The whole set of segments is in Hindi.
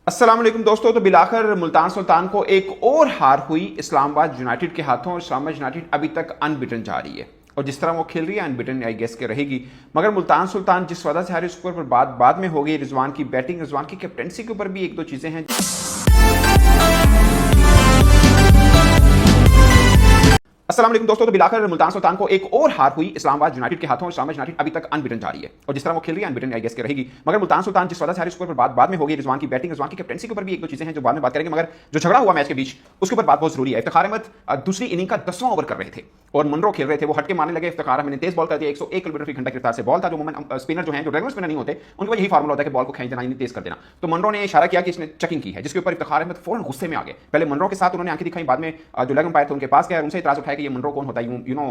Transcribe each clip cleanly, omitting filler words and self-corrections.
अस्सलाम वालेकुम दोस्तों। तो बिलाखिर मुल्तान सुल्तान को एक और हार हुई इस्लामाबाद यूनाइटेड के हाथों और इस्लामाबाद यूनाइटेड अभी तक अनबिटन जा रही है और जिस तरह वो खेल रही है अनबिटन आई गेस के रहेगी। मगर मुल्तान सुल्तान जिस वजह से हारी उसके ऊपर बाद में हो गई। रिजवान की बैटिंग, रिजवान की कैप्टनसी के ऊपर भी एक दो चीजें हैं। अस्सलाम वालेकुम दोस्तों। तो बिलाखिर मुल्तान सुल्तान को एक और हार हुई इस्लामाबाद यूनाइटेड के हाथों और इस्लामाबाद यूनाइटेड अभी तक अनबिटन जा रही है और जिस तरह वो खेल रही है अनबिटन आई गेस के रहेगी। मगर मुल्तान सुल्तान जिस वजह से हारी उसके ऊपर बाद में होगी। रिजवान की बैटिंग, रिजवान की कैप्टनसी के ऊपर भी एक दो चीजें हैं जो बाद में बात करेंगे। मगर जो झगड़ा हुआ मैच के बीच उसके ऊपर बात बहुत जरूरी है। इफ्तिखार अहमद दूसरी इनिंग का 10वां ओवर कर रहे थे और मनरो खेल रहे थे, वो हटके मारने लगे। इफ्तिखार अहमद ने तेज बॉल कर दिया, 101 किलोमीटर फी घंटा की रफ्तार से बॉल था। जो स्पिनर जो है, जो रेगुलर स्पिनर नहीं होते, उनका यही फार्मूला होता है कि बॉल को खींच देना, तेज कर देना। तो मनरो ने इशारा किया कि इसने चेकिंग की है, जिसके ऊपर इफ्तिखार अहमद फौरन गुस्से में आ गए। पहले मनरो के साथ उन्होंने आंखें दिखाई, बाद में जो लेग अंपायर थे उनके पास गया, उनसे इतराज उठाया कि ये मनरो कौन होता है, यू नो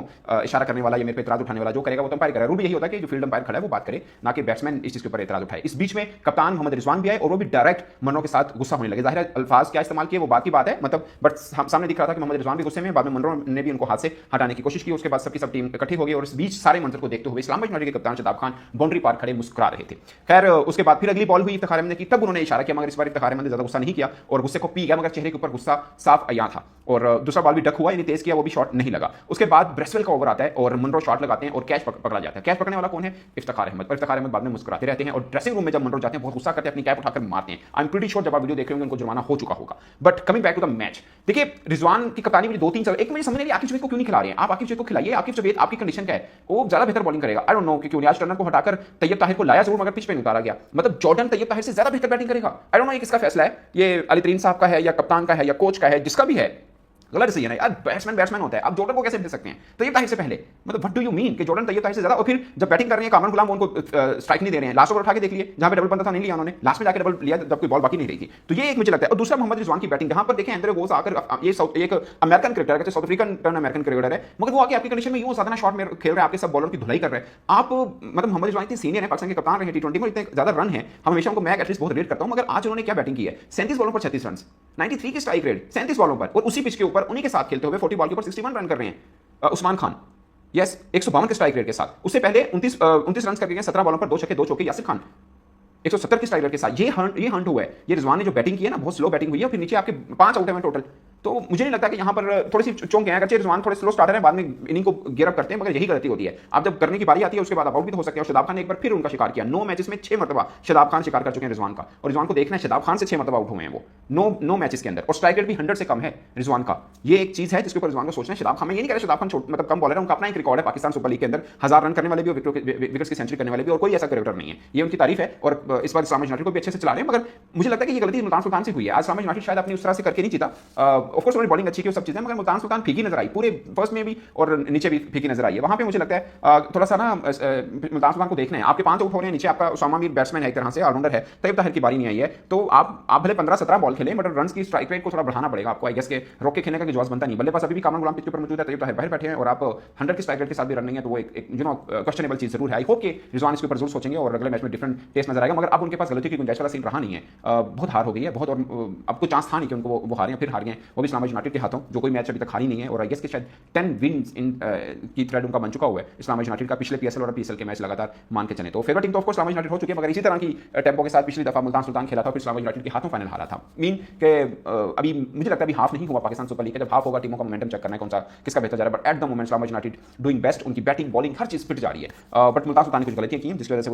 इशारा करने वाला, ये मेरे पे इतराज उठाने वाला, जो करेगा वो तो अंपायर करेगा। रूल भी यही होता है कि जो फील्ड अंपायर खड़ा है वो बात करे, ना कि बैट्समैन इस चीज के ऊपर इतराज उठाए। इस बीच में कप्तान मोहम्मद रिजवान भी आए और वो भी डायरेक्ट मनरो के साथ गुस्सा होने लगे। जाहिर है अल्फाज क्या इस्तेमाल किए वो बात की बात है, मतलब बट सामने दिख रहा था कि मोहम्मद रिजवान भी गुस्से में। बाद में मनरो ने भी उनको हाथ से हटाने की कोशिश की। उसके बाद सबकी सब टीम इकट्ठी हो गई और इस बीच सारे मंजर को देखते हुए इस्लामाबाद यूनाइटेड के कप्तान शदाब खान बाउंड्री पार खड़े मुस्कुरा रहे थे। खैर उसके बाद फिर अगली बॉल हुई इफ्तिखार अहमद ने की, तब उन्होंने इशारा किया, मगर इस बार इफ्तिखार अहमद ने ज्यादा गुस्सा नहीं किया और गुस्से को पी गया, मगर चेहरे के ऊपर गुस्सा साफ अयां था। और दूसरा बॉल भी डक हुआ, यानी तेज किया, वो भी शॉट नहीं लगा। उसके बाद ब्रेसवेल का ओवर आता है और मनरो शॉट लगाते हैं और कैच पकड़ा जाता है। कैच पकड़ने वाला कौन है? इफ्तिखार अहमद। और इफ्तिखार अहमद बाद में मुस्कुराते रहते हैं और ड्रेसिंग रूम में जब मनरो जाते हैं बहुत गुस्सा करते हैं, अपनी कैप उठाकर मारते हैं। आई एम प्रीटी श्योर जब आप वीडियो देख रहे होंगे उनको जुर्माना हो चुका होगा। But coming back to the match, देखिए रिजवान की कप्तानी में 2-3 एक मुझे समझ नहीं आकिब जावेद को क्यों नहीं खिला रहे हैं। आप आकिब जावेद को खिलाइए। आकिब जावेद आपकी कंडीशन क्या है? वो ज्यादा बेहतर बॉलिंग करेगा। आई डोंट नो कि क्यों नियाज टर्नर को हटाकर तैयब ताहिर को लाया जरूर, मगर पिच पे नहीं उतारा गया। मतलब जॉर्डन तैयब ताहिर से ज्यादा बेहतर बैटिंग करेगा। आई डोंट नो ये किसका फैसला है, ये अली तरीन साहब का है या कप्तान का है या कोच का है, जिसका भी है गलत सही है ना यार। बैट्समैन होता है, आप जॉर्डन को कैसे भेज सकते हैं तैयब ताहिर से पहले? मतलब व्हाट डू यू मीन कि जॉर्डन तैयब ताहिर से ज्यादा? और फिर जब बैटिंग कर रहे हैं कामरान गुलाम उनको स्ट्राइक नहीं दे रहे हैं। लास्ट ओवर उठा के देख लिए, जहां पे डबल बनता था नहीं लिया उन्होंने, लास्ट में जाकर डबल लिया जब कोई बॉल बाकी नहीं रही थी। तो ये एक मुझे लगता है। और दूसरा मोहम्मद रिजवान की बैटिंग, जहां पर देखें अंदर गोस आकर ये एक अमेरिकन क्रिकेटर है, south African turn American cricketer है, मगर वो आके आपकी कंडीशन में यूं ज्यादा शॉट में खेल रहे हैं, आपके सब बॉलर की धुलाई कर रहे हैं। आप मतलब मोहम्मद रिजवान इतने सीनियर है, पाकिस्तान के कप्तान रहे T20 में, इतने ज्यादा रन है, हम हमेशा उनको मैं एटलीस्ट बहुत रेट करता हूं, मगर आज उन्होंने क्या बैटिंग की है? 37 बॉलों पर 36 रन, 93 की स्ट्राइक रेट 37 बॉलों पर, और उसी पिच के ऊपर उन्हीं के साथ खेलते हुए 40 बॉल के ऊपर 61 रन कर रहे हैं उस्मान खान। यस, 152 के स्ट्राइक रेट के साथ। उससे पहले 29 रन करके गए 17 बॉलों पर 2 छक्के 2 चौके यासिर खान 170 की स्ट्राइक रेट के साथ। ये हंट हुआ है। ये रिजवान ने जो बैटिंग की है ना, बहुत स्लो बैटिंग हुई है, फिर नीचे आपके 5 आउट हैं टोटल। तो मुझे नहीं लगता कि यहाँ पर थोड़ी सी चौंक है। अगर रिजवान थोड़े स्लो स्टार्टर है, बाद में इनिंग को गियर अप करते हैं, मगर यही गलती होती है। आप जब करने की बारी आती है उसके बाद आउट भी तो हो सकते हैं। और शदाब खान ने एक बार फिर उनका शिकार किया। 9 मैचेस में 6 मरतबा शदाब खान शिकार कर चुके हैं रिजवान का, और रिजवान को देखना है शदाब खान से 6 मरतबा आउट हुए हैं वो 9 मैचेस के अंदर, और स्ट्राइक रेट भी 100 से कम है रिजवान का। ये एक चीज है जिसके ऊपर रिजवान को सोचना है। शदाब खान, मैं ये नहीं कह रहा शदाब खान मतलब कम बॉलर है, उनका अपना एक रिकॉर्ड है पाकिस्तान सुपर लीग के अंदर, 1000 रन करने वाले भी और विकेट्स की सेंचुरी करने वाले भी, और कोई ऐसा क्रिकेटर नहीं है। ये उनकी तारीफ है और इस बार इस्लामाबाद यूनाइटेड को भी अच्छे से चला रहे हैं। मगर मुझे लगता है कि ये गलती मुल्तान सुल्तान से हुई है। आज इस्लामाबाद यूनाइटेड शायद अपनी उस तरह से करके नहीं जीता। ऑफ कोर्स उन्होंने बॉलिंग अच्छी की, सब चीजें, मगर मुल्तान सुल्तान फीकी नजर आई, पूरे फर्स्ट में भी और नीचे भी फीकी नजर आई है। वहां पे मुझे लगता है थोड़ा सा ना मुल्तान सुल्तान को देखना है। आपके 5 आउट हो रहे हैं, नीचे आपका उसामा मीर बैट्समैन है, एक तरह से ऑलराउंडर है, तैयब ताहिर की बारी नहीं आई है। तो आप भले 15-17 बॉल खेलें, बट रन की स्ट्राइक रेट को थोड़ा बढ़ाना पड़ेगा आपको। आई गेस के रोक के खेलने का जवाब बनता नहीं। बल्लेबाज अभी भी कामरान गुलाम पिच पर मौजूद है, तैयब ताहिर बाहर बैठे हैं, और आप 100 की स्ट्राइक रेट के साथ भी रन नहीं है, तो वो एक क्वेश्चनेबल चीज जरूर है। आई होप कि रिजवान इसके ऊपर जरूर सोचेंगे और अगले मैच में डिफरेंट टेस्ट नजर आएगा। मगर अब उनके पास गलती की गुंजाइश वाला सीन रहा नहीं है। बहुत हार हो गई है बहुत, और अब कोई चांस था नहीं कि उनको वो हारें, फिर हार गए, वो भी इस्लामाबाद यूनाइटेड के हाथों, जो कोई मैच अभी तक हारी नहीं है। और आई गेस के शायद 10 विन्स इन की थ्रेड उनका बन चुका हुआ है इस्लामाबाद यूनाइटेड का, पिछले PSL और PSL के मैच लगातार मान के चले। तो फेवरेट टीम तो ऑफ कोर्स इस्लामाबाद यूनाइटेड हो चुकी है, मगर इसी तरह की टेम्पो के साथ पिछली दफा मुल्तान सुल्तान खेला था, फिर इस्लामाबाद यूनाइटेड के हाथों फाइनल हारा था। मीन के अभी मुझे लगता है अभी हाफ नहीं हुआ पाकिस्तान सुपर लीग का। जब हाफ होगा टीमों का मोमेंटम चेक करना है कौन सा किसका बेहतर जा रहा है। But at the moment Islamabad United doing best, उनकी बैटिंग बॉलिंग हर चीज फिट जा रही है। बट मुल्तान सुल्तान ने कुछ गलतियां की हैं जिसकी वजह से